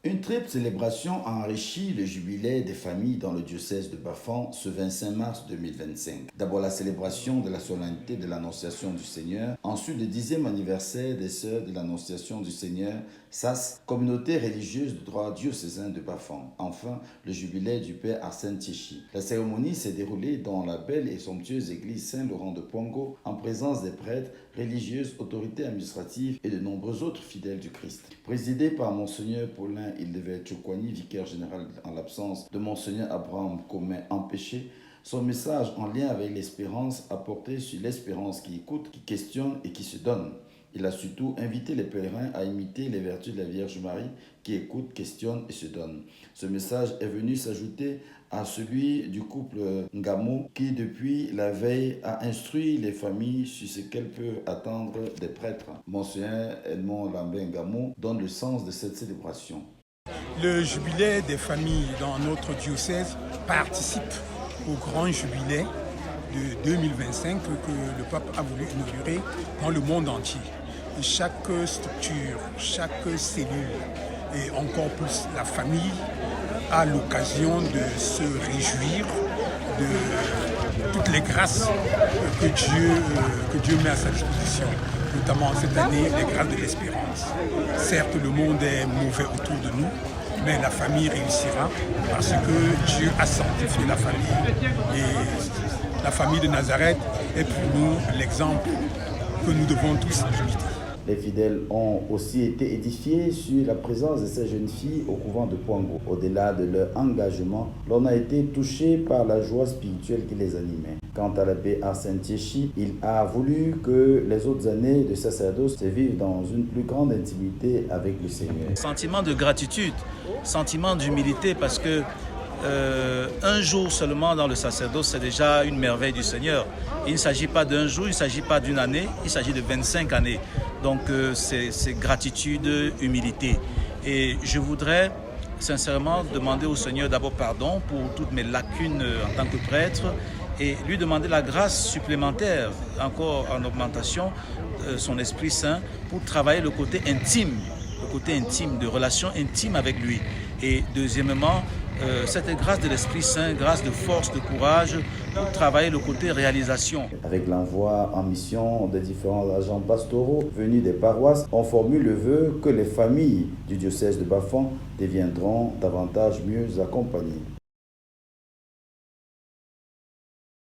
Une triple célébration a enrichi le jubilé des familles dans le diocèse de Bafang ce 25 mars 2025. D'abord la célébration de la solennité de l'Annonciation du Seigneur, ensuite le 10e anniversaire des Sœurs de l'Annonciation du Seigneur, SAS, communauté religieuse de droit diocésain de Bafang. Enfin, le jubilé du Père Arsène Tchéchi. La cérémonie s'est déroulée dans la belle et somptueuse église Saint-Laurent de Pongo, en présence des prêtres, religieuses, autorités administratives et de nombreux autres fidèles du Christ. Présidée par Monseigneur Paulin Ildevert Tchokwani, vicaire général en l'absence de Monseigneur Abraham Comé empêché, son message en lien avec l'espérance a porté sur l'espérance qui écoute, qui questionne et qui se donne. Il a surtout invité les pèlerins à imiter les vertus de la Vierge Marie qui écoute, questionne et se donne. Ce message est venu s'ajouter à celui du couple Ngamo qui, depuis la veille, a instruit les familles sur ce qu'elles peuvent attendre des prêtres. Monseigneur Edmond Lambert Ngamo donne le sens de cette célébration. Le jubilé des familles dans notre diocèse participe au grand jubilé de 2025 que le pape a voulu inaugurer dans le monde entier. Et chaque structure, chaque cellule et encore plus la famille a l'occasion de se réjouir de toutes les grâces que Dieu met à sa disposition, notamment cette année les grâces de l'espérance. Certes, le monde est mauvais autour de nous, mais la famille réussira parce que Dieu a sanctifié la famille. Et la famille de Nazareth est pour nous l'exemple que nous devons tous imiter. Les fidèles ont aussi été édifiés sur la présence de ces jeunes filles au couvent de Pongo. Au-delà de leur engagement, l'on a été touché par la joie spirituelle qui les animait. Quant à l'abbé Arsène Tchéchi, il a voulu que les autres années de sacerdoce se vivent dans une plus grande intimité avec le Seigneur. Sentiment de gratitude, sentiment d'humilité parce que un jour seulement dans le sacerdoce, c'est déjà une merveille du Seigneur. Il ne s'agit pas d'un jour, il ne s'agit pas d'une année, il s'agit de 25 années. Donc c'est gratitude, humilité. Et je voudrais sincèrement demander au Seigneur d'abord pardon pour toutes mes lacunes en tant que prêtre et lui demander la grâce supplémentaire, encore en augmentation, son Esprit Saint, pour travailler le côté intime de relation intime avec lui. Et deuxièmement, cette grâce de l'Esprit Saint, grâce de force, de courage, pour travailler le côté réalisation. Avec l'envoi en mission des différents agents pastoraux venus des paroisses, on formule le vœu que les familles du diocèse de Bafang deviendront davantage mieux accompagnées.